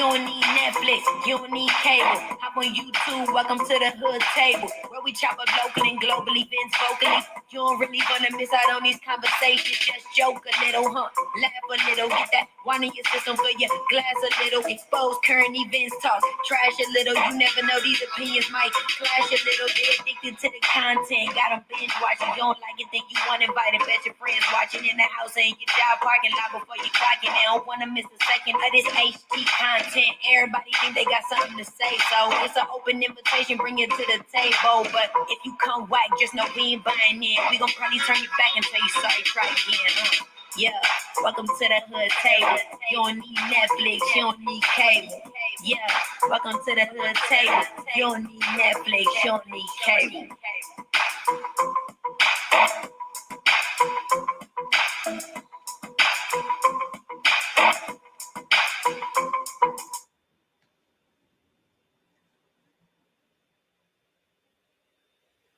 You don't need Netflix, you don't need cable. Hop on YouTube, welcome to the hood table, where we chop up local and global events vocally. You don't really wanna miss out on these conversations. Just joke a little, laugh a little, get that wine in your system for your glass a little. Expose current events, talk trash a little. You never know, these opinions might clash a little. Get addicted to the content, got them binge watching. You don't like it, think you want invited. Bet your friends watching in the house and your job parking lot before you clocking. They don't wanna miss a second of this HD content. Everybody think they got something to say, so it's an open invitation. Bring it to the table, but if you come whack, just know we ain't buying in. We gon' probably turn you back and tell you sorry, try again. Yeah, welcome to the hood table. You don't need Netflix, you don't need cable. Yeah, welcome to the hood table. You don't need Netflix, you don't need cable.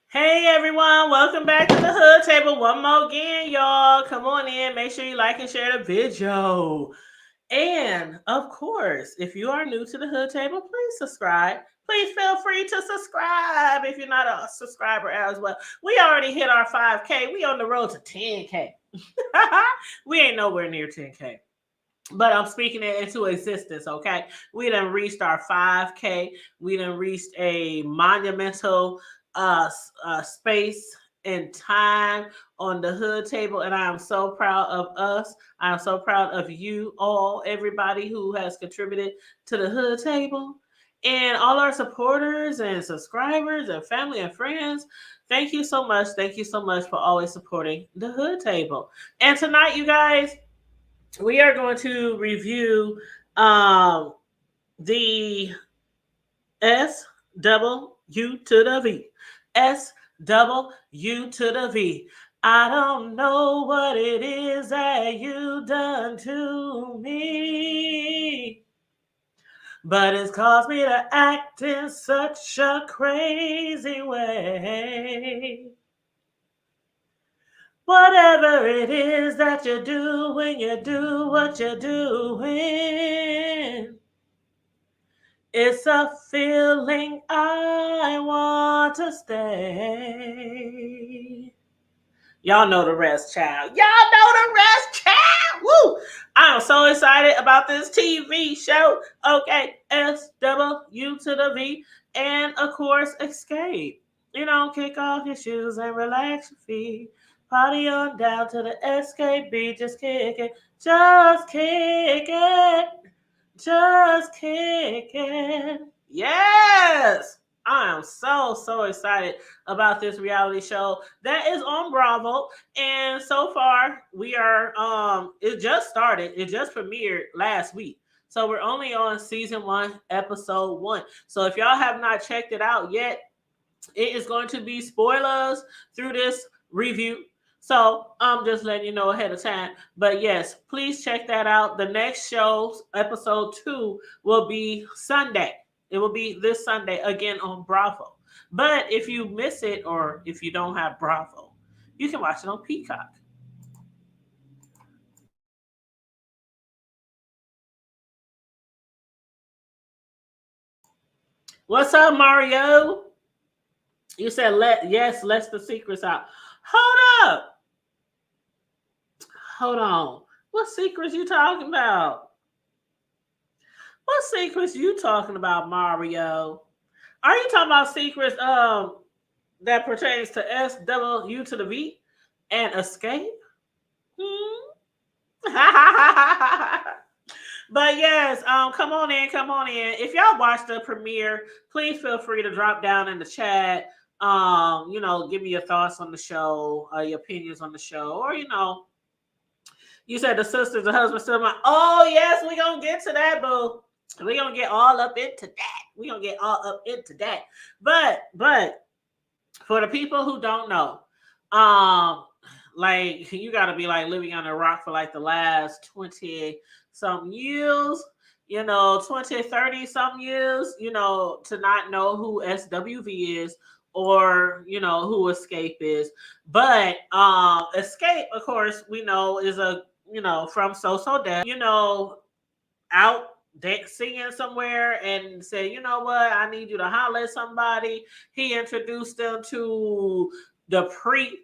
Hey everyone, welcome back to the Hood Table one more again, y'all. Come on in, make sure you like and share the video. And of course, if you are new to the Hood Table, please subscribe. Please feel free to subscribe if you're not a subscriber as well. We already hit our 5K. We on the road to 10K. We ain't nowhere near 10K. But I'm speaking it into existence, okay? We done reached our 5K. We done reached a monumental space and time on the Hood Table, and I am so proud of us. I am so proud of you all, everybody who has contributed to the Hood Table, and all our supporters and subscribers and family and friends. Thank you so much. Thank you so much for always supporting the Hood Table. And tonight, you guys, we are going to review the SWU to the V. SWU to the V. I don't know what it is that you done to me, but it's caused me to act in such a crazy way. Whatever it is that you do when you do what you're doing, it's a feeling I want to stay. Y'all know the rest, child. Y'all know the rest, child. Woo! I am so excited about this TV show. Okay, SWU to the V. And of course, Xscape. You know, kick off your shoes and relax your feet. Party on down to the Xscape beat. Just kick it. Just kick it. Just kick it. Yes! I am so excited about this reality show that is on Bravo. And so far, we are, it just started. It just premiered last week. So we're only on season 1, episode 1. So if y'all have not checked it out yet, it is going to be spoilers through this review. So I'm just letting you know ahead of time. But yes, please check that out. The next show, episode 2, will be Sunday. It will be this Sunday again on Bravo. But if you miss it or if you don't have Bravo, you can watch it on Peacock. What's up, Mario? You said let the secrets out. Hold up. Hold on. What secrets you talking about? What secrets you talking about, Mario? Are you talking about secrets that pertains to SWU to the V and Xscape? But yes, come on in. If y'all watch the premiere, please feel free to drop down in the chat. Give me your thoughts on the show, your opinions on the show, or you said the sisters, the husband, still my. Oh yes, we gonna get to that, boo. We're gonna get all up into that. But for the people who don't know, like you gotta be like living on a rock for like the last 20 some years, 20, 30 some years, to not know who SWV is or who Xscape is. But Xscape, of course, we know is a from So Def, out singing somewhere and said, you know what, I need you to holler at somebody. He introduced them to the pre,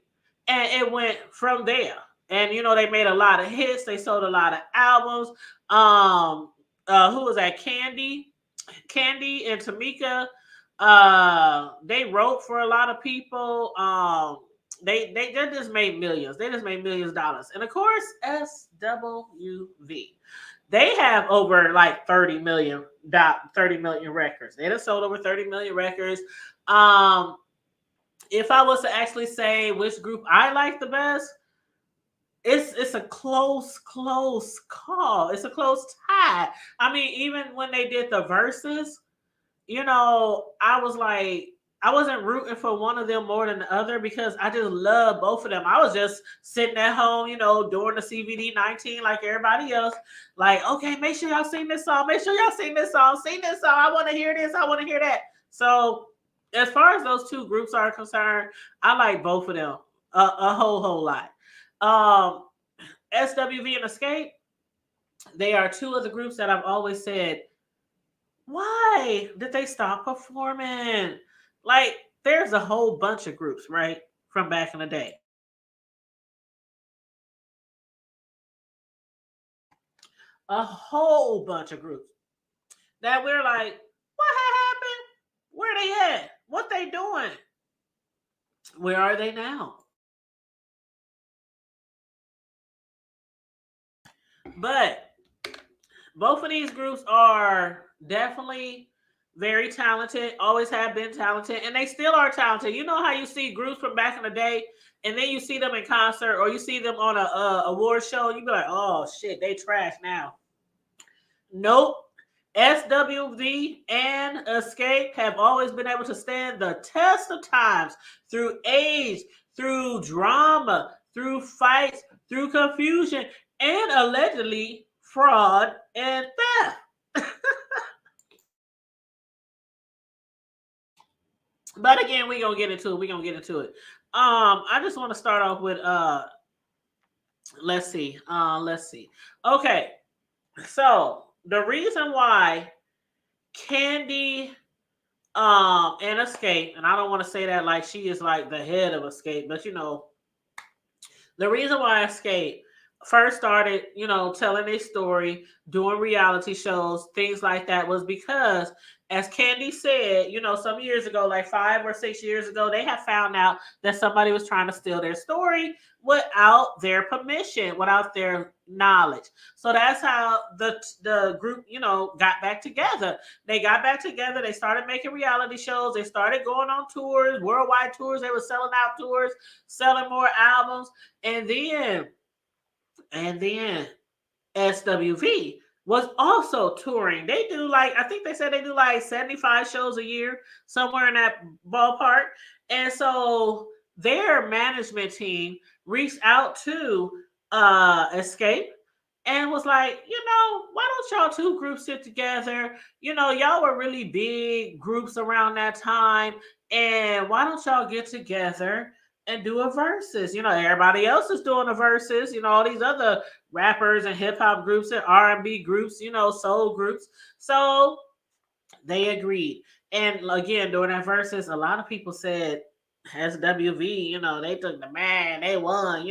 and it went from there. And they made a lot of hits. They sold a lot of albums. Who was that? Candy and Tamika. They wrote for a lot of people. They just made millions. They just made millions of dollars. And of course, SWV. They have over like 30 million records. They have sold over 30 million records. If I was to actually say which group I like the best, it's a close call. It's a close tie. I mean, even when they did the verses, I was like, I wasn't rooting for one of them more than the other because I just love both of them. I was just sitting at home, during the CVD 19 like everybody else. Like, okay, make sure y'all sing this song. Make sure y'all sing this song. Sing this song. I want to hear this. I want to hear that. So as far as those two groups are concerned, I like both of them a whole lot. SWV and Xscape, they are two of the groups that I've always said, why did they stop performing? Like, there's a whole bunch of groups, right, from back in the day. A whole bunch of groups that we're like, what happened? Where they at? What they doing? Where are they now? But both of these groups are definitely very talented, always have been talented, and they still are talented. You know how you see groups from back in the day, and then you see them in concert or you see them on a award show, and you be like, oh shit, they trash now. Nope. SWV and Xscape have always been able to stand the test of times through age, through drama, through fights, through confusion, and allegedly fraud and theft. But again, we're gonna get into it. I just want to start off with let's see. Okay. So the reason why Candy and Xscape, and I don't want to say that like she is like the head of Xscape, but the reason why Xscape first started, telling their story, doing reality shows, things like that, was because, as Candy said, some years ago, like 5 or 6 years ago, they had found out that somebody was trying to steal their story without their permission, without their knowledge. So that's how the group, got back together. They got back together. They started making reality shows. They started going on tours, worldwide tours. They were selling out tours, selling more albums. And then SWV was also touring. They do I think they said they do 75 shows a year, somewhere in that ballpark. And so their management team reached out to Xscape and was like, why don't y'all two groups sit together? Y'all were really big groups around that time. And why don't y'all get together and do a versus? Everybody else is doing a versus. All these other rappers and hip hop groups and R&B groups, soul groups. So they agreed. And again, during that versus, a lot of people said SWV, they took the man, they won,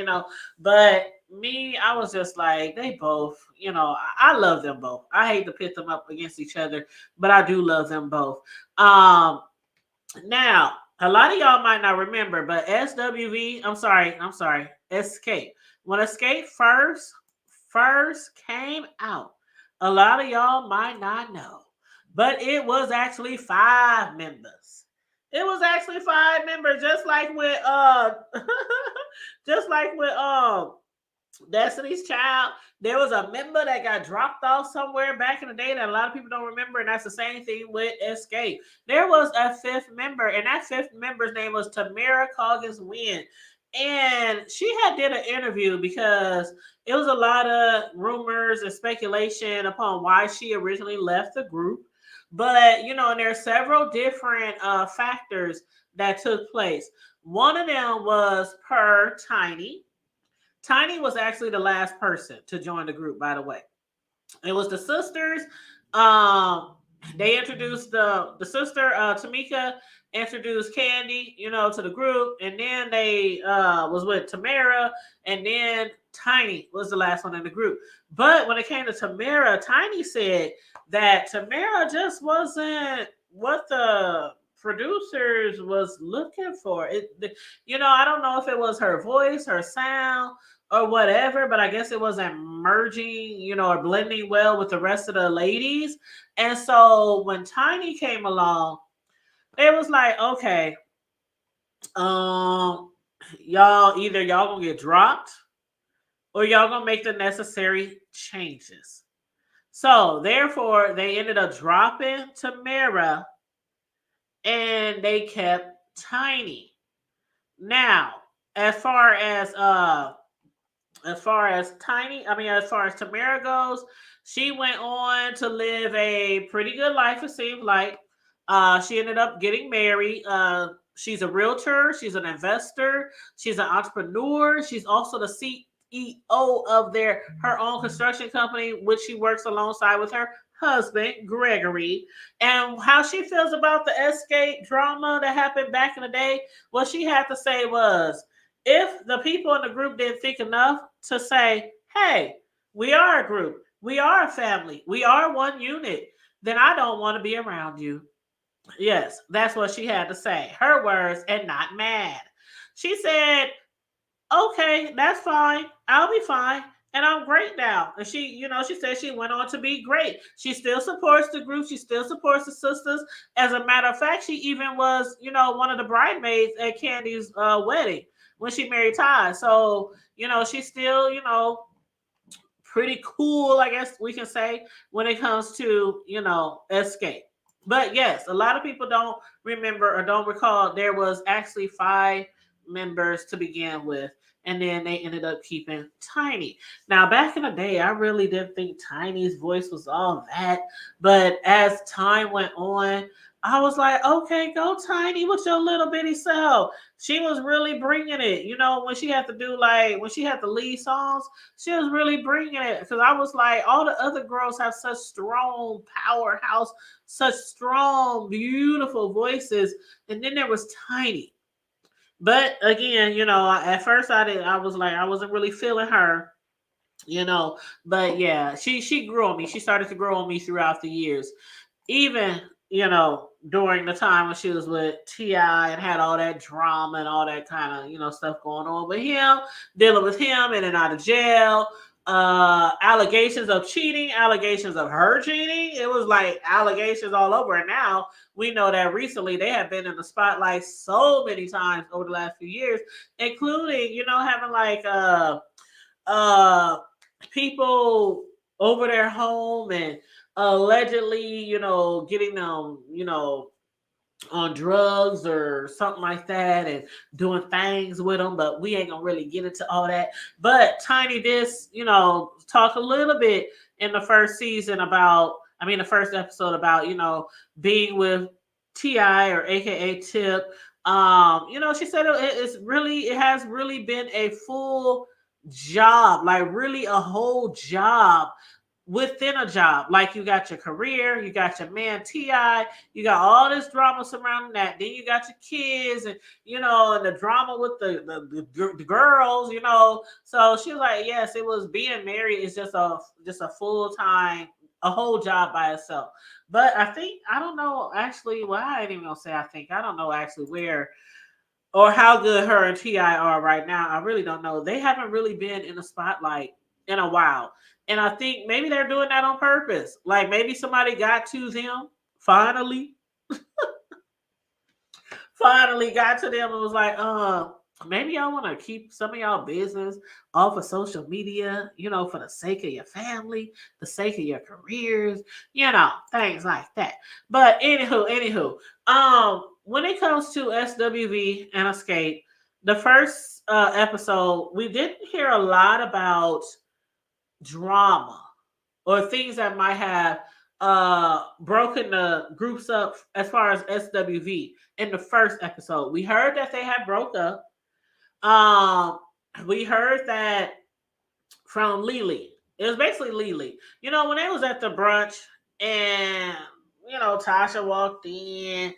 But me, I was just like, they both, I love them both. I hate to pit them up against each other, but I do love them both. Now, a lot of y'all might not remember, but SWV, I'm sorry, Xscape. When Xscape first came out, a lot of y'all might not know, but it was actually 5 members. It was actually 5 members, just like with Destiny's Child. There was a member that got dropped off somewhere back in the day that a lot of people don't remember, and that's the same thing with Xscape. There was a 5th member, and that 5th member's name was Tamara Coggins Wynn. And she had did an interview because it was a lot of rumors and speculation upon why she originally left the group. But, and there are several different factors that took place. One of them was per Tiny. Tiny was actually the last person to join the group, by the way. It was the sisters, Um, they introduced the sister, Tamika introduced Candy, to the group, and then they was with Tamara, and then Tiny was the last one in the group. But when it came to Tamara, Tiny said that Tamara just wasn't what the producers was looking for. I don't know if it was her voice, her sound, or whatever, but I guess it wasn't merging, or blending well with the rest of the ladies. And so when Tiny came along, it was like, okay, um, y'all gonna get dropped or y'all gonna make the necessary changes. So therefore, they ended up dropping Tamara and they kept Tiny. Now, as far as Tiny, as far as Tamara goes, she went on to live a pretty good life, it seems like. She ended up getting married. She's a realtor, she's an investor, she's an entrepreneur. She's also the CEO of her own construction company, which she works alongside with her husband, Gregory. And how she feels about the Xscape drama that happened back in the day, what she had to say was, if the people in the group didn't think enough to say, hey, we are a group, we are a family, we are one unit, then I don't want to be around you. Yes, that's what she had to say. Her words, and not mad. She said, okay, that's fine. I'll be fine. And I'm great now. And she said she went on to be great. She still supports the group. She still supports the sisters. As a matter of fact, she even was, one of the bridesmaids at Candy's wedding when she married Ty. So, she's still, pretty cool, I guess we can say, when it comes to, Xscape. But yes, a lot of people don't remember or don't recall there was actually 5 members to begin with, and then they ended up keeping Tiny. Now, back in the day, I really didn't think Tiny's voice was all that, but as time went on, I was like, okay, go Tiny with your little bitty self. She was really bringing it. When she had to when she had to lead songs, she was really bringing it. Because I was like, all the other girls have such strong powerhouse, such strong, beautiful voices. And then there was Tiny. But again, at first I was like, I wasn't really feeling her, but yeah, she grew on me. She started to grow on me throughout the years. Even, during the time when she was with T.I. and had all that drama and all that kind of, stuff going on with him, dealing with him in and out of jail, allegations of cheating, allegations of her cheating. It was like allegations all over. And now we know that recently they have been in the spotlight so many times over the last few years, including, having like uh people over their home and allegedly, getting them, on drugs or something like that and doing things with them. But we ain't gonna really get into all that. But Tiny did, talk a little bit in the first season about, the first episode about, being with Ti or AKA Tip. She said it has really been a full job, like really a whole job within a job. Like, you got your career, you got your man Ti, you got all this drama surrounding that. Then you got your kids, and and the drama with the girls. So she was like, yes, it was being married is just a full time, a whole job by itself. But I don't know actually. Well, I ain't even gonna say I don't know actually where or how good her and Ti are right now. I really don't know. They haven't really been in the spotlight in a while, and I think maybe they're doing that on purpose. Like, maybe somebody got to them finally, finally got to them and was like, maybe y'all want to keep some of y'all business off of social media, for the sake of your family, the sake of your careers, things like that. But anywho, when it comes to SWV and Xscape, the first episode, we didn't hear a lot about drama or things that might have broken the groups up as far as SWV in the first episode. We heard that they had broke up. Um, we heard that from Lily. It was basically Lily. When they was at the brunch And, Tasha walked in.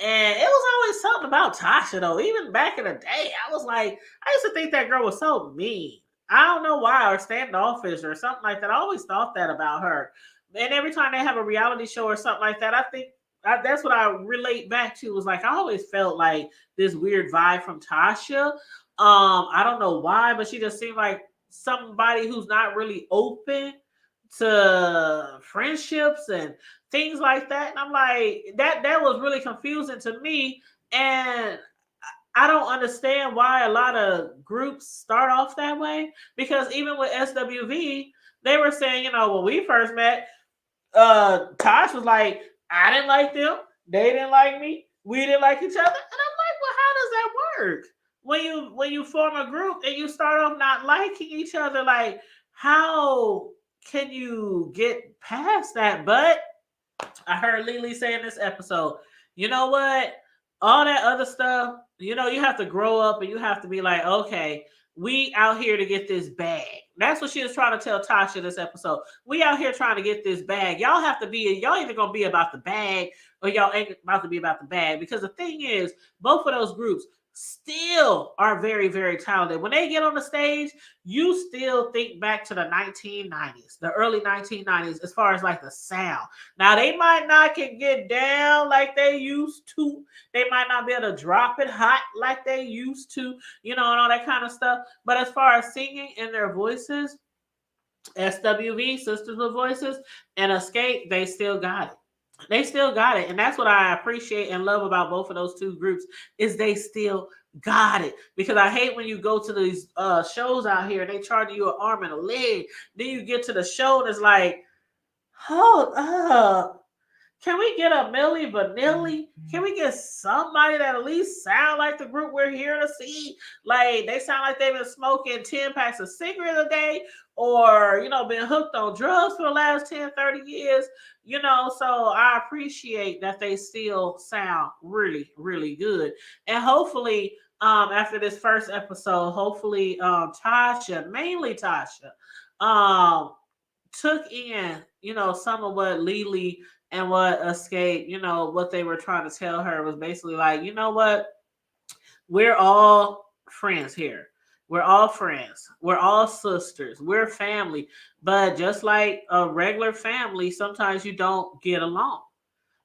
And it was always something about Tasha, though. Even back in the day, I was like, I used to think that girl was so mean. I don't know why, or standoffish, or something like that. I always thought that about her. And every time they have a reality show or something like that, I think that's what I relate back to. Was like I always felt like this weird vibe from Tasha. I don't know why, but she just seemed like somebody who's not really open to friendships and things like that. And I'm like, that was really confusing to me. And I don't understand why a lot of groups start off that way. Because even with SWV, they were saying, when we first met, Tosh was like, I didn't like them, they didn't like me, we didn't like each other. And I'm like, well, how does that work? When you form a group and you start off not liking each other, like how can you get past that? But I heard Lily say in this episode, you know what? All that other stuff, you have to grow up and you have to be like, okay, we out here to get this bag. That's what she was trying to tell Tasha this episode. We out here trying to get this bag. Y'all have to be, y'all either going to be about the bag or y'all ain't about to be about the bag. Because the thing is, both of those groups still are very, very talented. When they get on the stage, you still think back to the 1990s, the early 1990s, as far as like the sound. Now, they might not can get down like they used to. They might not be able to drop it hot like they used to, and all that kind of stuff. But as far as singing in their voices, SWV, Sisters with Voices, and Xscape, they still got it. They still got it. And that's what I appreciate and love about both of those two groups is they still got it. Because I hate when you go to these shows out here and they charge you an arm and a leg. Then you get to the show and it's like, hold up. Can we get a Milli Vanilli? Can we get somebody that at least sound like the group we're here to see? Like they sound like they've been smoking 10 packs of cigarettes a day or, been hooked on drugs for the last 10, 30 years. So I appreciate that they still sound really, really good. And hopefully, after this first episode, hopefully Tasha, mainly Tasha, took in, some of what Lily and what Xscape, what they were trying to tell her was basically like, you know what? We're all friends here. We're all friends. We're all sisters. We're family. But just like a regular family, sometimes you don't get along.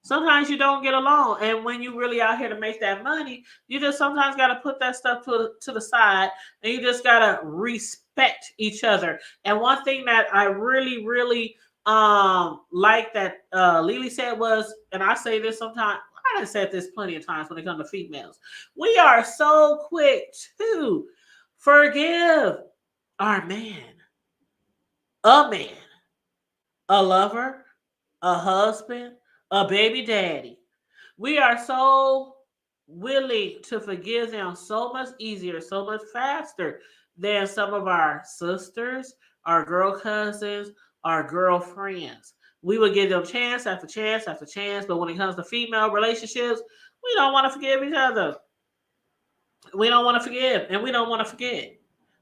Sometimes you don't get along. And when you really out here to make that money, you just sometimes got to put that stuff to the side and you just got to respect each other. And one thing that I really, really like that Lily said was, and I say this sometimes, I have said this plenty of times when it comes to females, we are so quick to forgive our man, a lover, a husband, a baby daddy. We are so willing to forgive them so much easier, so much faster than some of our sisters, our girl cousins, our girlfriends. We would give them chance after chance after chance, but when it comes to female relationships, we don't want to forgive each other. We don't want to forgive and we don't want to forget.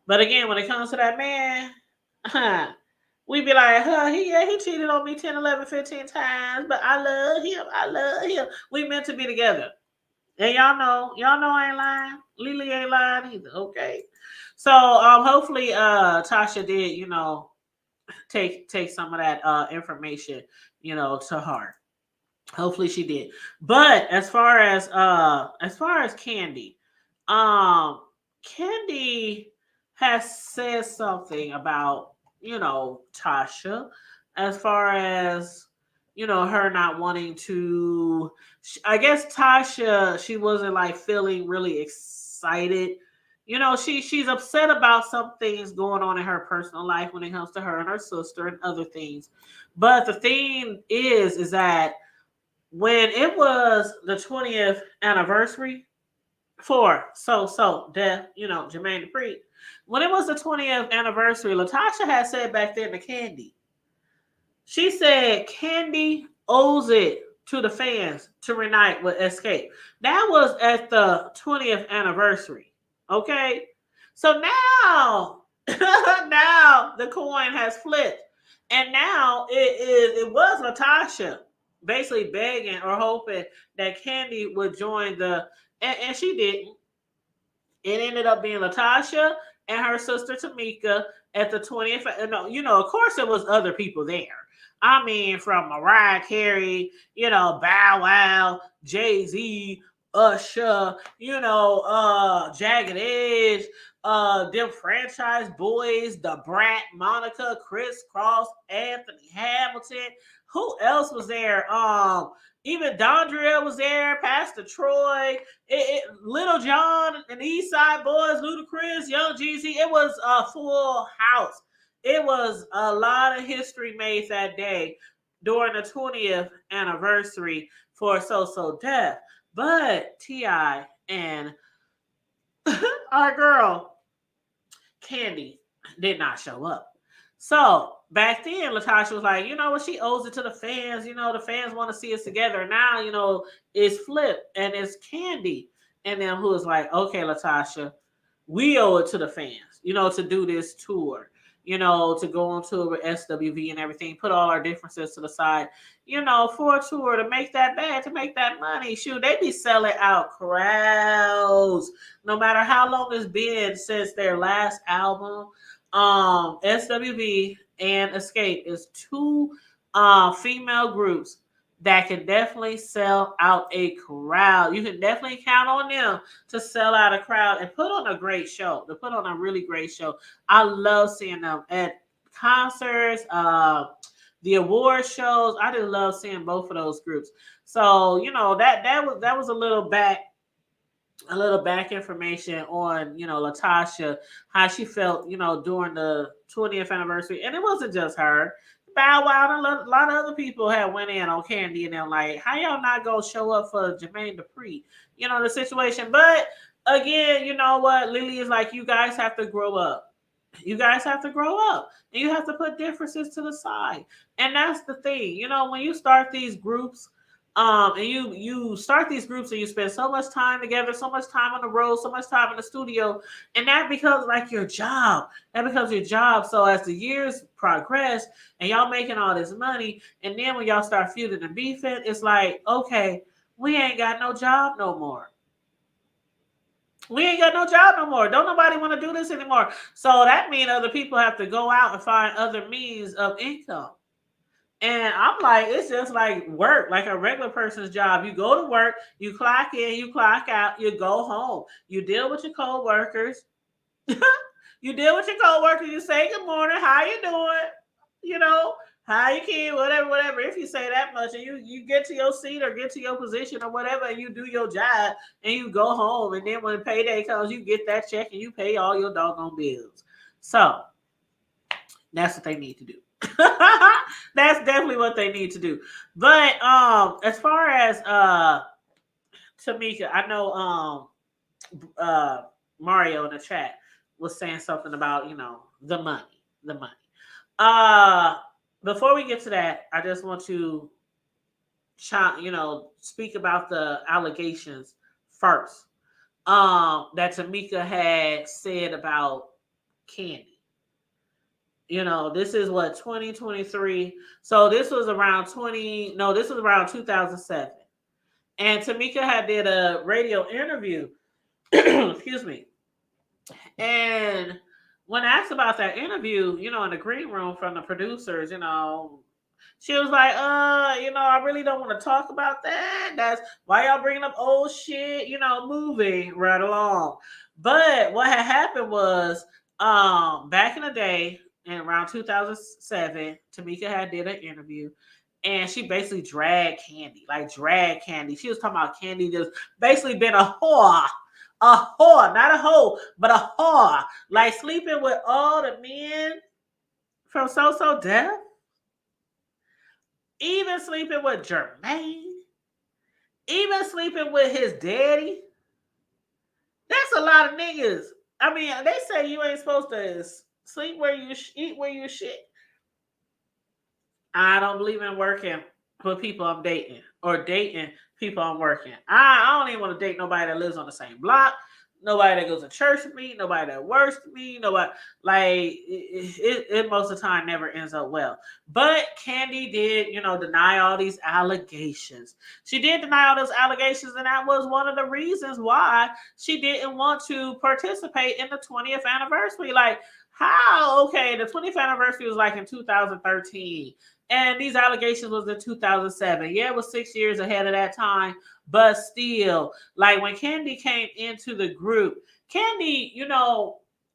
But again, when it comes to that man, we be like, he cheated on me 10, 11, 15 times, but I love him. I love him. We meant to be together. And y'all know I ain't lying. Lily ain't lying either. Okay. So hopefully Tasha did, take some of that information, to heart. Hopefully she did. But as far as Candy, Candy has said something about, Tasha as far as, her not wanting to, I guess Tasha, she wasn't like feeling really excited. She's upset about some things going on in her personal life when it comes to her and her sister and other things. But the thing is that when it was the 20th anniversary for Death, Jermaine Dupri, when it was the 20th anniversary, Latasha had said back then to Candy, she said Candy owes it to the fans to reunite with Xscape. That was at the 20th anniversary. Okay? So now, now the coin has flipped. And now it was Natasha basically begging or hoping that Candy would join and she didn't. It ended up being Latasha and her sister Tamika at the 20th. No, of course, there was other people there. I mean, from Mariah Carey, Bow Wow, Jay Z, Usher, Jagged Edge, them franchise boys, the Brat, Monica, Chris Cross, Anthony Hamilton. Who else was there? Even Dondria was there, Pastor Troy, Little John and the East Side Boys, Ludacris, Young Jeezy. It was a full house. It was a lot of history made that day during the 20th anniversary for So Def. But T.I. and our girl Candy did not show up. So back then, Latasha was like, you know what, she owes it to the fans. The fans want to see us together. Now, it's Flip and it's Candy. And then who was like, okay, Latasha, we owe it to the fans, to do this tour, to go on tour with SWV and everything, put all our differences to the side, for a tour to make that bag, to make that money. Shoot, they be selling out crowds, no matter how long it's been since their last album. SWV and Xscape is two female groups that can definitely sell out a crowd. You can definitely count on them to sell out a crowd and put on a great show, to put on a really great show. I love seeing them at concerts, the award shows. I just love seeing both of those groups. So, that was a little back information on, Latasha, how she felt, during the 20th anniversary. And it wasn't just her. Bow Wow and a lot of other people had went in on Candy and them like, how y'all not gonna show up for Jermaine Dupri? The situation. But again, you know what? Lily is like, you guys have to grow up. You guys have to grow up. And you have to put differences to the side. And that's the thing. When you start these groups, and you start these groups and you spend so much time together, so much time on the road, so much time in the studio, and that becomes like your job. That becomes your job. So as the years progress and y'all making all this money, and then when y'all start feuding and beefing, it's like, okay, we ain't got no job no more. We ain't got no job no more. Don't nobody want to do this anymore. So that means other people have to go out and find other means of income. And I'm like, it's just like work, like a regular person's job. You go to work, you clock in, you clock out, you go home. You deal with your co-workers. You deal with your co-workers. You say good morning, how you doing? How you kid, whatever. If you say that much and you get to your seat or get to your position or whatever, and you do your job and you go home. And then when payday comes, you get that check and you pay all your doggone bills. So that's what they need to do. That's definitely what they need to do. But as far as Tamika, I know Mario in the chat was saying something about the money. Before we get to that, I just want to speak about the allegations first that Tamika had said about Candy. This is what, 2023. So this was around 2007. And Tamika had did a radio interview. Excuse me. And when asked about that interview, in the green room from the producers, she was like, I really don't want to talk about that. That's why y'all bringing up old shit, moving right along. But what had happened was, back in the day, in around 2007, Tamika had did an interview, and she basically dragged Candy. She was talking about Candy just basically been a whore, not a hoe, but a whore, like sleeping with all the men from So Def, even sleeping with Jermaine, even sleeping with his daddy. That's a lot of niggas. I mean, they say you ain't supposed to sleep where you eat where you shit. I don't believe in working with people I'm dating or dating people I'm working. I don't even want to date nobody that lives on the same block. nobody that goes to church with me, nobody that works with me, nobody like it most of the time never ends up well. But Candy did, deny all these allegations. She did deny all those allegations, and that was one of the reasons why she didn't want to participate in the 20th anniversary. Like, how? Okay, the 20th anniversary was like in 2013. And these allegations was in 2007. Yeah, it was 6 years ahead of that time, but still, like when Candy came into the group, Candy,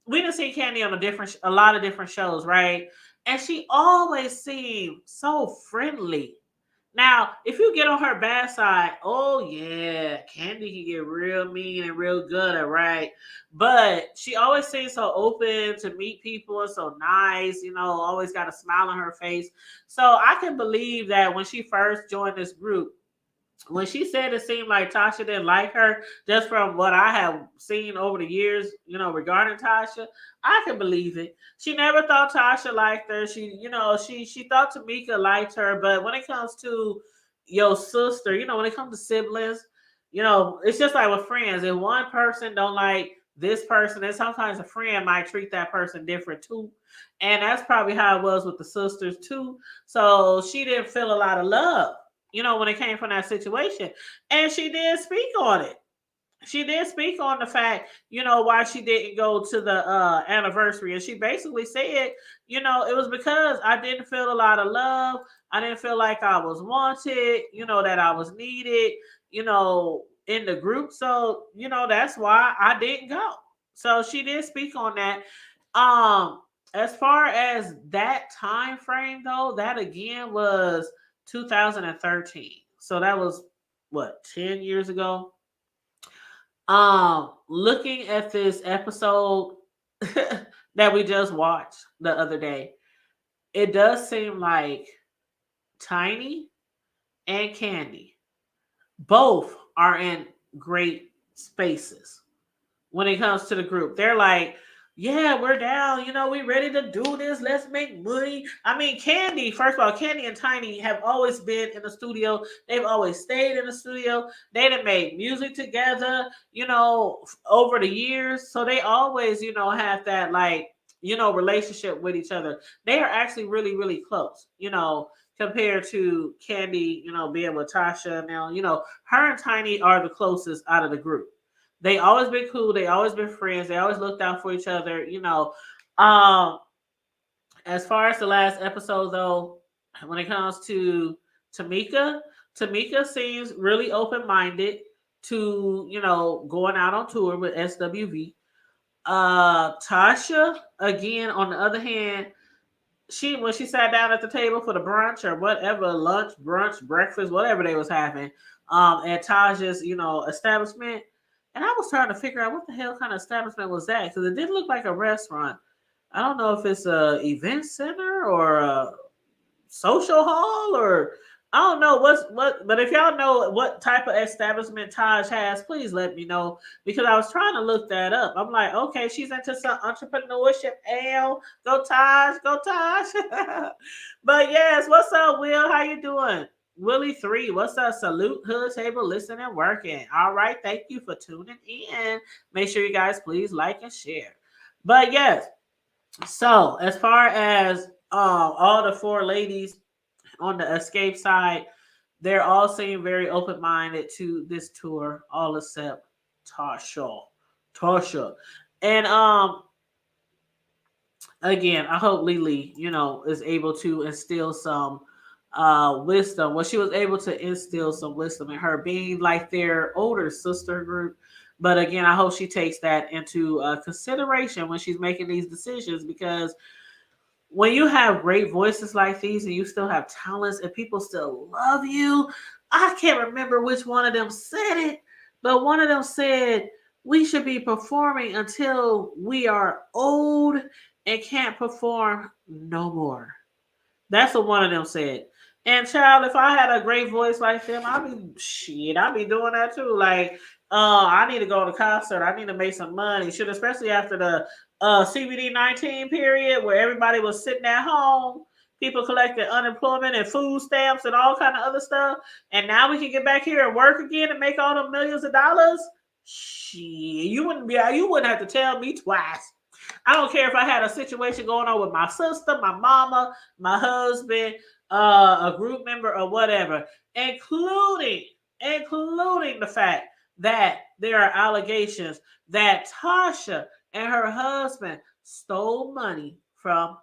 we didn't see Candy on a lot of different shows, right? And she always seemed so friendly. Now, if you get on her bad side, oh yeah, Candy can get real mean and real good, right? But she always seems so open to meet people and so nice, always got a smile on her face. So I can believe that when she first joined this group, when she said it seemed like Tasha didn't like her, just from what I have seen over the years, regarding Tasha, I can believe it. She never thought Tasha liked her. She thought Tamika liked her, but when it comes to your sister, when it comes to siblings, it's just like with friends. If one person don't like this person, then sometimes a friend might treat that person different too. And that's probably how it was with the sisters too. So she didn't feel a lot of love, when it came from that situation. And she did speak on it. She did speak on the fact, why she didn't go to the anniversary. And she basically said, it was because I didn't feel a lot of love. I didn't feel like I was wanted, that I was needed, in the group. So, that's why I didn't go. So she did speak on that. Um, as far as that time frame though, that again was 2013. So that was what, 10 years ago? Looking at this episode that we just watched the other day, it does seem like Tiny and Candy both are in great spaces when it comes to the group. They're like, yeah, we're down. We ready to do this. Let's make money. I mean, Candy, first of all, Candy and Tiny have always been in the studio. They've always stayed in the studio. They done made music together, over the years. So they always, have that like, relationship with each other. They are actually really, really close, compared to Candy, being with Tasha now. Her and Tiny are the closest out of the group. They always been cool. They always been friends. They always looked out for each other. Um, as far as the last episode though, when it comes to Tamika, Tamika seems really open minded to going out on tour with SWV. Tasha, again, on the other hand, when she sat down at the table for the brunch or whatever, lunch, brunch, breakfast, whatever they was having, at Taj's, establishment. And I was trying to figure out what the hell kind of establishment was that, because it didn't look like a restaurant. I don't know if it's a event center or a social hall, or I don't know but if y'all know what type of establishment Taj has, please let me know, because I was trying to look that up. I'm like, okay, she's into some entrepreneurship. Go Taj, go Taj. But yes, what's up, Will? How you doing? Willie 3, what's up? Salute, hood table, listening, working. All right, thank you for tuning in. Make sure you guys please like and share. But yes, so as far as all the four ladies on the Escape side, they're all seem very open minded to this tour, all except Tasha. Tasha. And again, I hope Lily, is able to instill some wisdom. Well, she was able to instill some wisdom in her, being like their older sister group. But again, I hope she takes that into consideration when she's making these decisions, because when you have great voices like these and you still have talents and people still love you, I can't remember which one of them said it, but one of them said we should be performing until we are old and can't perform no more. That's what one of them said. And child, if I had a great voice like them, I'd be doing that too. Like, I need to go to concert. I need to make some money. Shit, especially after the CBD-19 period where everybody was sitting at home, people collected unemployment and food stamps and all kind of other stuff. And now we can get back here and work again and make all the millions of dollars. You wouldn't have to tell me twice. I don't care if I had a situation going on with my sister, my mama, my husband, a group member, or whatever, including including the fact that there are allegations that Tasha and her husband stole money from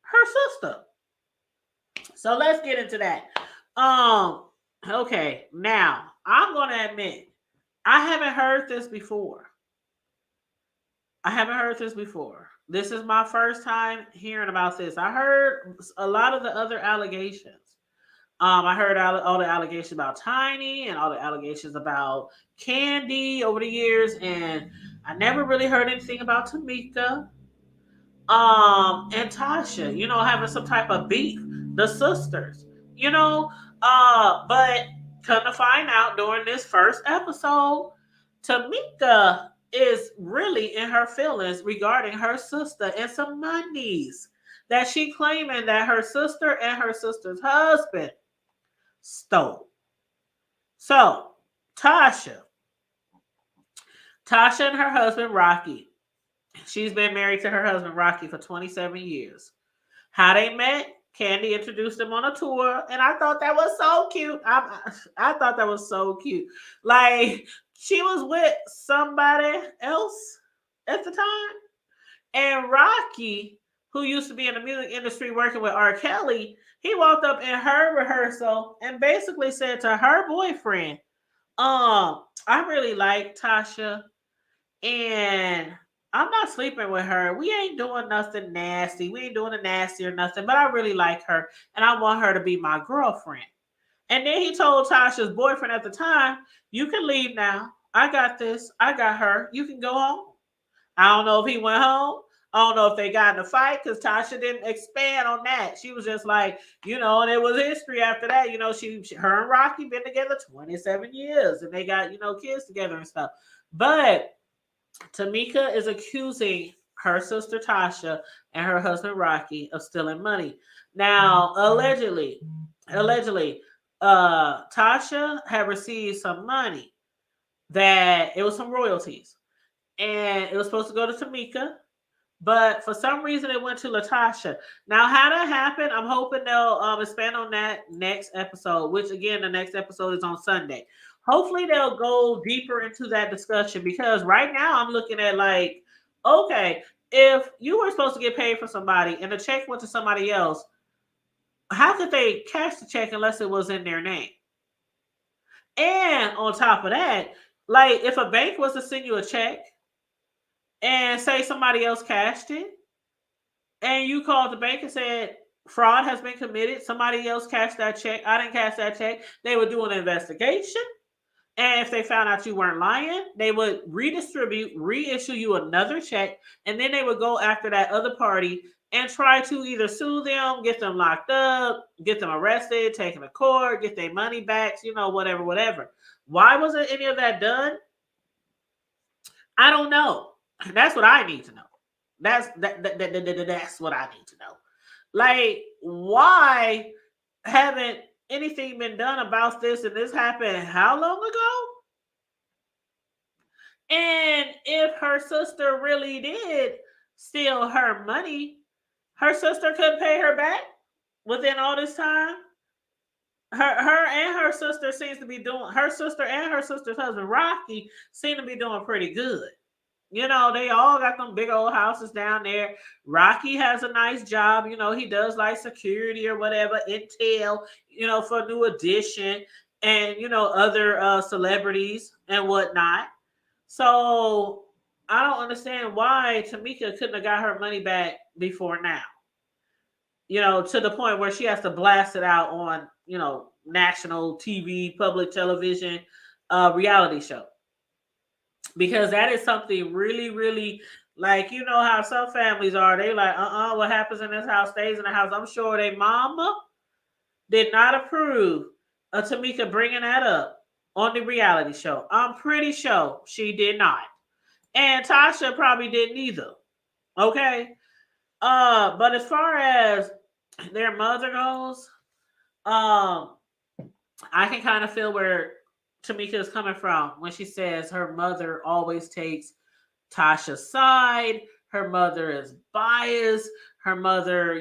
her sister. So let's get into that. Um, okay, now I'm gonna admit I haven't heard this before. I haven't heard this before. This is my first time hearing about this. I heard a lot of the other allegations. I heard all the allegations about Tiny and all the allegations about Candy over the years, and I never really heard anything about Tamika and Tasha, having some type of beef, the sisters, you know. But come to find out during this first episode, Tamika is really in her feelings regarding her sister and some monies that she claiming that her sister and her sister's husband stole. So Tasha, Tasha and her husband Rocky, she's been married to her husband Rocky for 27 years. How they met, Candy introduced them on a tour, and I thought that was so cute. I thought that was so cute. Like, she was with somebody else at the time, and Rocky, who used to be in the music industry working with R. Kelly, he walked up in her rehearsal and basically said to her boyfriend, I really like Tasha, and I'm not sleeping with her. We ain't doing nothing nasty. We ain't doing a nasty or nothing, but I really like her and I want her to be my girlfriend. And then he told Tasha's boyfriend at the time, you can leave now. I got this. I got her. You can go home. I don't know if he went home. I don't know if they got in a fight because Tasha didn't expand on that. She was just like, and it was history after that. Her and Rocky been together 27 years and they got, kids together and stuff. But Tamika is accusing her sister Tasha and her husband Rocky of stealing money. Now, allegedly, Tasha had received some money that it was some royalties, and it was supposed to go to Tamika, but for some reason it went to Latasha. Now, how that happened, I'm hoping they'll expand on that next episode, which again, the next episode is on Sunday. Hopefully they'll go deeper into that discussion because right now I'm looking at like, okay, if you were supposed to get paid for somebody and the check went to somebody else, how could they cash the check unless it was in their name? And on top of that, like if a bank was to send you a check and say somebody else cashed it, and you called the bank and said fraud has been committed, somebody else cashed that check, I didn't cash that check, they would do an investigation. And if they found out you weren't lying, they would reissue you another check, and then they would go after that other party and try to either sue them, get them locked up, get them arrested, take them to court, get their money back, whatever. Why wasn't any of that done? I don't know. That's what I need to know. That's what I need to know. Like, why haven't anything been done about this? And this happened how long ago? And if her sister really did steal her money, her sister couldn't pay her back within all this time. Her and her sister seems to be doing. Her sister and her sister's husband Rocky seem to be doing pretty good. They all got them big old houses down there. Rocky has a nice job. He does like security or whatever, intel, for New Edition and, other celebrities and whatnot. So I don't understand why Tamika couldn't have got her money back before now. To the point where she has to blast it out on, national TV, public television, reality show. Because that is something really, really, like, how some families are. They like, what happens in this house stays in the house. I'm sure their mama did not approve of Tamika bringing that up on the reality show. I'm pretty sure she did not. And Tasha probably didn't either. Okay? But as far as their mother goes, I can kind of feel where Tamika is coming from when she says her mother always takes Tasha's side. Her mother is biased. Her mother,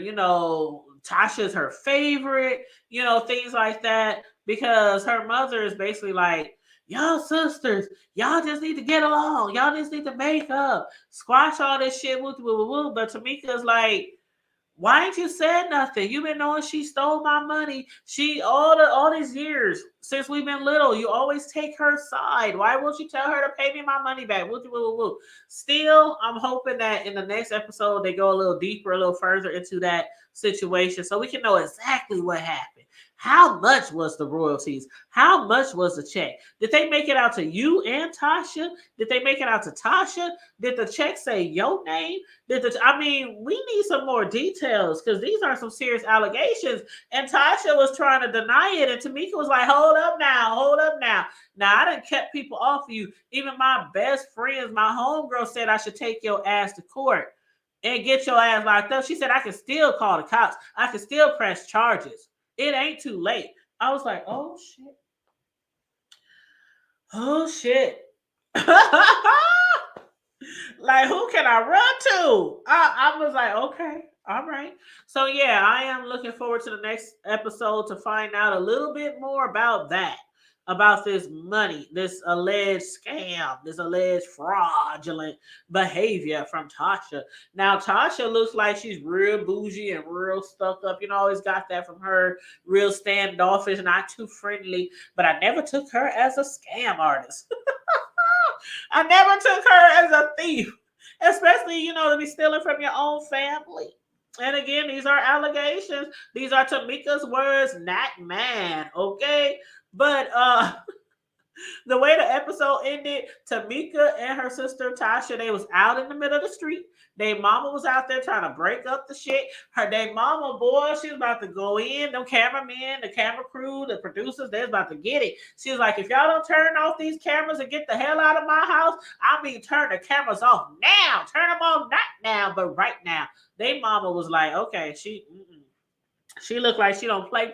Tasha's her favorite, things like that. Because her mother is basically like, y'all sisters, y'all just need to get along. Y'all just need to make up. Squash all this shit. Woo, woo, woo, woo. But Tamika's like, why ain't you said nothing? You've been knowing she stole my money. She all these years since we've been little. You always take her side. Why won't you tell her to pay me my money back? Woo, woo, woo, woo. Still, I'm hoping that in the next episode they go a little deeper, a little further into that situation, so we can know exactly what happened. How much was the royalties? How much was the check? Did they make it out to you and Tasha? Did they make it out to Tasha? Did the check say your name? We need some more details because these are some serious allegations. And Tasha was trying to deny it, and Tamika was like, "Hold up now, hold up now." Now I done kept people off of you. Even my best friends, my homegirl said I should take your ass to court and get your ass locked up. She said I can still call the cops. I can still press charges. It ain't too late. I was like, oh shit. Oh shit. Like, who can I run to? I was like, okay, all right. So yeah, I am looking forward to the next episode to find out a little bit more about that, about this money, this alleged scam, this alleged fraudulent behavior from Tasha. Now, Tasha looks like she's real bougie and real stuck up. Always got that from her, real standoffish, not too friendly. But I never took her as a scam artist. I never took her as a thief, especially, to be stealing from your own family. And again, these are allegations. These are Tamika's words, not mine, okay? But the way the episode ended, Tamika and her sister Tasha, they was out in the middle of the street. Their mama was out there trying to break up the shit. Their mama, boy, she was about to go in. Them cameramen, the camera crew, the producers, they was about to get it. She was like, if y'all don't turn off these cameras and get the hell out of my house, turn the cameras off now. Turn them off, not now, but right now. Their mama was like, okay, she looked like she don't play,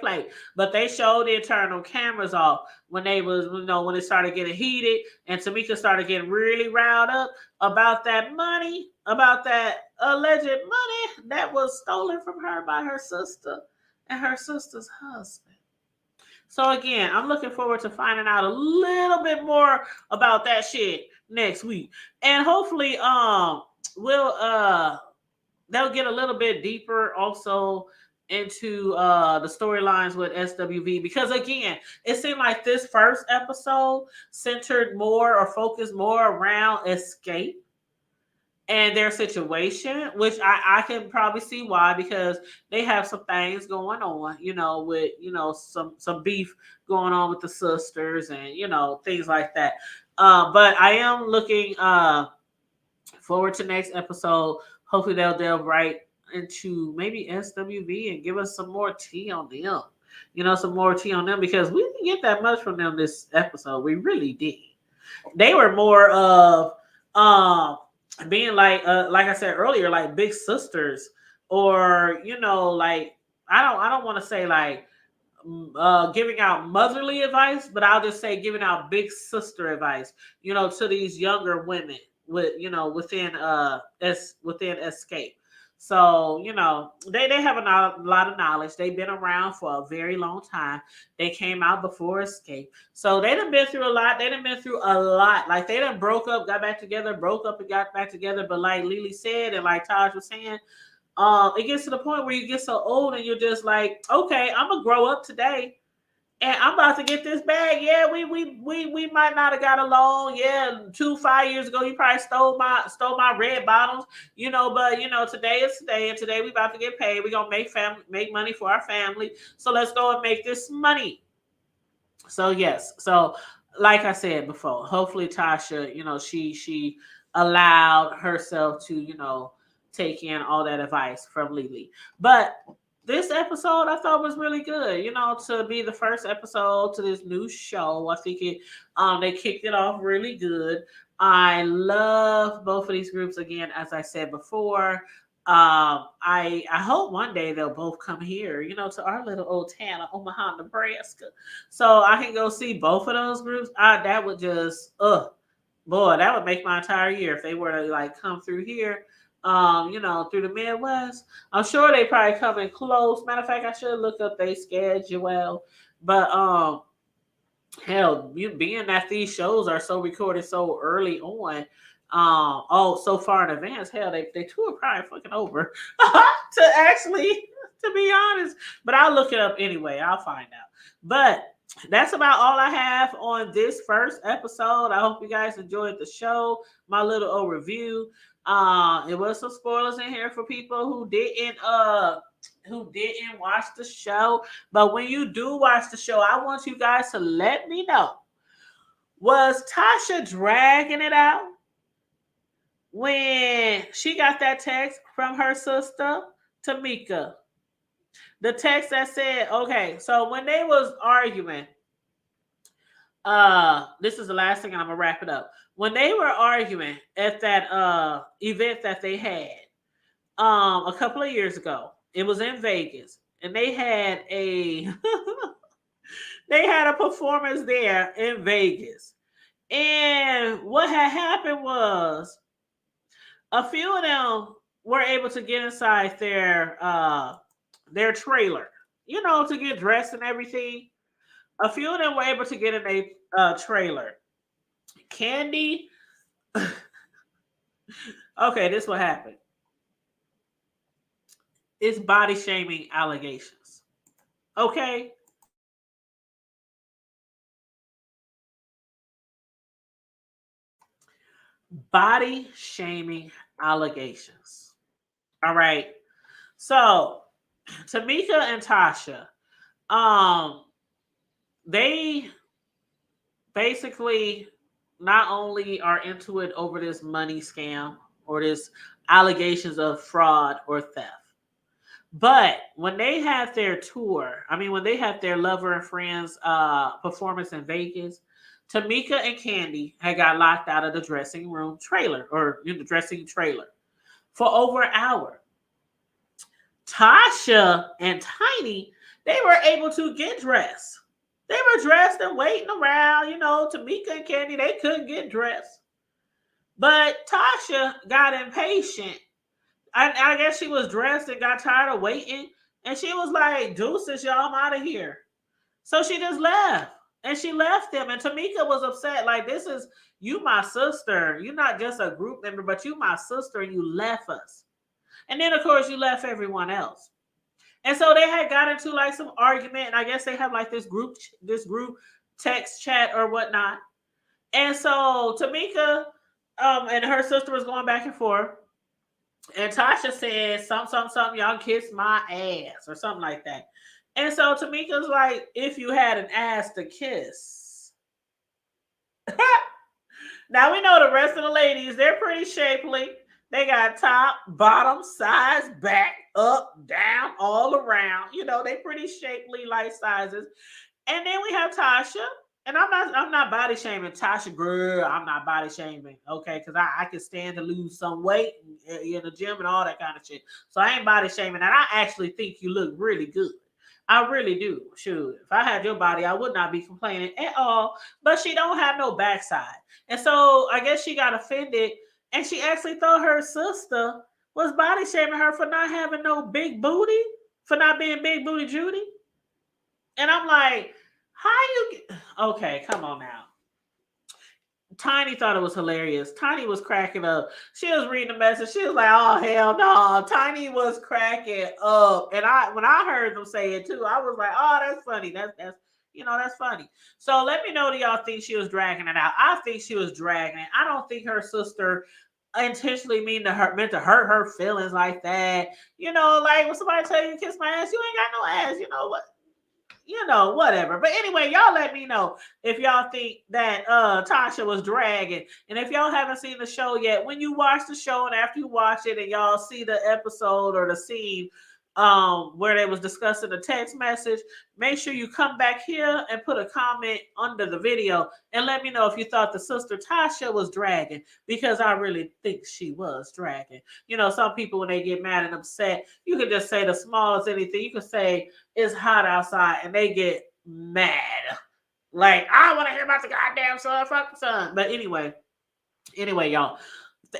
but they showed the internal cameras off when they was, when it started getting heated, and Tamika started getting really riled up about that money, about that alleged money that was stolen from her by her sister and her sister's husband. So again, I'm looking forward to finding out a little bit more about that shit next week, and hopefully, they'll get a little bit deeper also into the storylines with SWV, because again, it seemed like this first episode centered more or focused more around Xscape and their situation, which I can probably see why, because they have some things going on, with some beef going on with the sisters and things like that. But I am looking forward to next episode. Hopefully they'll delve right into maybe SWV and give us some more tea on them. Some more tea on them, because we didn't get that much from them this episode. We really did. They were more of being like I said earlier, like big sisters, or like I don't want to say like giving out motherly advice, but I'll just say giving out big sister advice, to these younger women with within within Xscape. So they have a lot of knowledge. They've been around for a very long time. They came out before Xscape, so they done been through a lot. They done been through a lot. Like they done broke up, got back together, broke up and got back together. But like Lily said, and like Taj was saying, it gets to the point where you get so old and you're just like, okay, I'm gonna grow up today and I'm about to get this bag. Yeah, we might not have got along. Yeah, 5 years ago you probably stole my red bottoms, but today is today, and today we about to get paid. We're gonna make money for our family. So let's go and make this money. So yes. So like I said before, hopefully Tasha, she allowed herself to, take in all that advice from Lily. But this episode I thought was really good, to be the first episode to this new show. I think they kicked it off really good. I love both of these groups again, as I said before. I hope one day they'll both come here, to our little old town of Omaha, Nebraska, so I can go see both of those groups. That would just, boy, that would make my entire year if they were to like come through here, through the Midwest. I'm sure they probably coming close. Matter of fact, I should look up their schedule, but hell, you being that these shows are so recorded so early on, so far in advance, hell, they two are probably fucking over to actually, to be honest. But I'll look it up anyway. I'll find out. But that's about all I have on this first episode. I hope you guys enjoyed the show, my little overview. It was some spoilers in here for people who didn't watch the show. But when you do watch the show, I want you guys to let me know, was Tasha dragging it out when she got that text from her sister Tamika? The text that said, okay, so when they was arguing, this is the last thing and I'm gonna wrap it up. When they were arguing at that event that they had a couple of years ago, it was in Vegas, and they had a they had a performance there in Vegas. And what had happened was a few of them were able to get inside their trailer, to get dressed and everything. A few of them were able to get in a trailer. Candy, okay, this what happened. It's body shaming allegations. Okay. Body shaming allegations. All right. So Tamika and Tasha, they basically not only are into it over this money scam or this allegations of fraud or theft, but when they had their tour, when they had their Lover and Friends performance in Vegas, Tamika and Candy had got locked out of the dressing room trailer or in the dressing trailer for over an hour. Tasha and Tiny, they were able to get dressed. They were dressed and waiting around. Tamika and Candy, they couldn't get dressed. But Tasha got impatient. I guess she was dressed and got tired of waiting. And she was like, deuces, y'all, I'm out of here. So she just left. And she left them. And Tamika was upset. Like, this is, you my sister. You're not just a group member, but you my sister and you left us. And then, of course, you left everyone else. And so they had got into like some argument. And I guess they have like this group text chat or whatnot. And so Tamika and her sister was going back and forth. And Tasha said, something, y'all kiss my ass or something like that. And so Tamika's like, if you had an ass to kiss. Now we know the rest of the ladies, they're pretty shapely. They got top, bottom, sides, back, up, down, all around. They pretty shapely like sizes. And then we have Tasha. And I'm not body shaming Tasha, girl. I'm not body shaming, okay? Because I can stand to lose some weight in the gym and all that kind of shit. So I ain't body shaming. And I actually think you look really good. I really do. Shoot, if I had your body, I would not be complaining at all. But she don't have no backside. And so I guess she got offended. And she actually thought her sister was body shaming her for not having no big booty, for not being big booty Judy. And I'm like, how you get... Okay, come on now. Tiny thought it was hilarious. Tiny was cracking up. She was reading the message. She was like, oh, hell no. Tiny was cracking up. And when I heard them say it too, I was like, oh, that's funny. That's funny. So let me know, do y'all think she was dragging it out? I think she was dragging it. I don't think her sister intentionally meant to hurt her feelings like that. Like when somebody tell you to kiss my ass, you ain't got no ass. You know what? Whatever. But anyway, y'all let me know if y'all think that Tasha was dragging. And if y'all haven't seen the show yet, when you watch the show and after you watch it and y'all see the episode or the scene, where they was discussing the text message. Make sure you come back here and put a comment under the video and let me know if you thought the sister Tasha was dragging, because I really think she was dragging. You know, some people when they get mad and upset, you can just say the smallest anything. You can say it's hot outside and they get mad. Like, I want to hear about the goddamn sun, fuck the sun. But anyway, y'all.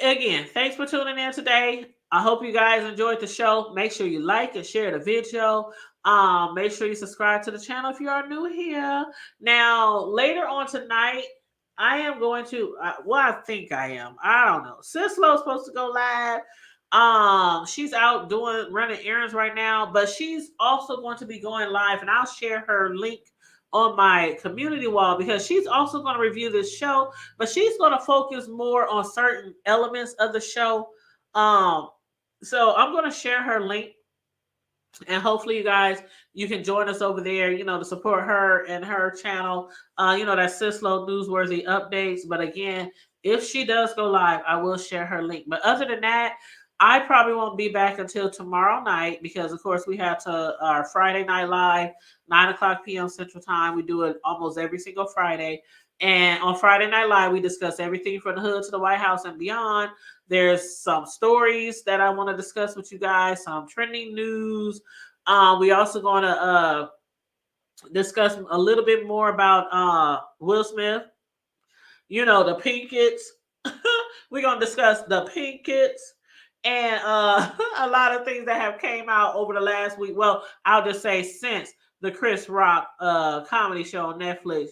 Again, thanks for tuning in today. I hope you guys enjoyed the show. Make sure you like and share the video. Make sure you subscribe to the channel if you are new here. Now, later on tonight, I am going to. Well, I think I am. I don't know. Sislo's supposed to go live. She's out running errands right now, but she's also going to be going live, and I'll share her link on my community wall because she's also going to review this show, but she's going to focus more on certain elements of the show. So I'm going to share her link, and hopefully you can join us over there, to support her and her channel. That Sislo newsworthy updates. But again, if she does go live, I will share her link. But other than that, I probably won't be back until tomorrow night because, of course, we have our Friday night live, 9:00 p.m. Central Time. We do it almost every single Friday. And on Friday Night Live, we discuss everything from the hood to the White House and beyond. There's some stories that I want to discuss with you guys, some trending news. We also going to discuss a little bit more about Will Smith. The Pinkets. We're going to discuss the Pinkets and a lot of things that have came out over the last week. Well, I'll just say since the Chris Rock comedy show on Netflix,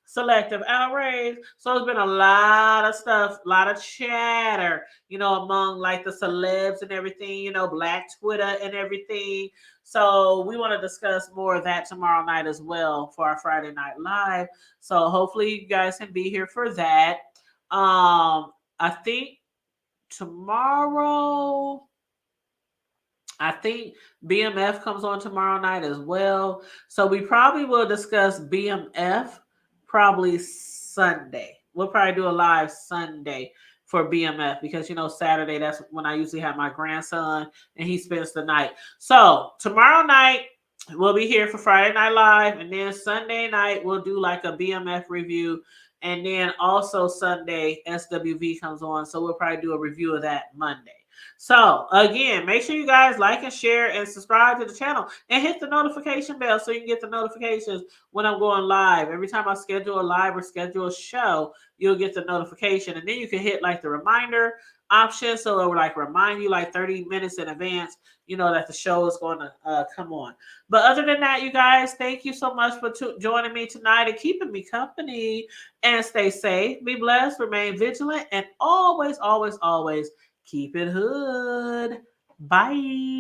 Selective Outrage. So there's been a lot of stuff, a lot of chatter, among like the celebs and everything, Black Twitter and everything. So we want to discuss more of that tomorrow night as well for our Friday Night Live. So hopefully you guys can be here for that. I think BMF comes on tomorrow night as well. So we probably will discuss BMF probably Sunday. We'll probably do a live Sunday for BMF because, Saturday, that's when I usually have my grandson and he spends the night. So tomorrow night, we'll be here for Friday Night Live. And then Sunday night, we'll do like a BMF review. And then also Sunday, SWV comes on. So we'll probably do a review of that Monday. So again, make sure you guys like and share and subscribe to the channel and hit the notification bell so you can get the notifications when I'm going live. Every time I schedule a live or schedule a show, you'll get the notification. And then you can hit like the reminder option. So it will like remind you like 30 minutes in advance, that the show is going to come on. But other than that, you guys, thank you so much for joining me tonight and keeping me company. And stay safe, be blessed, remain vigilant, and always, always, always keep it hood. Bye.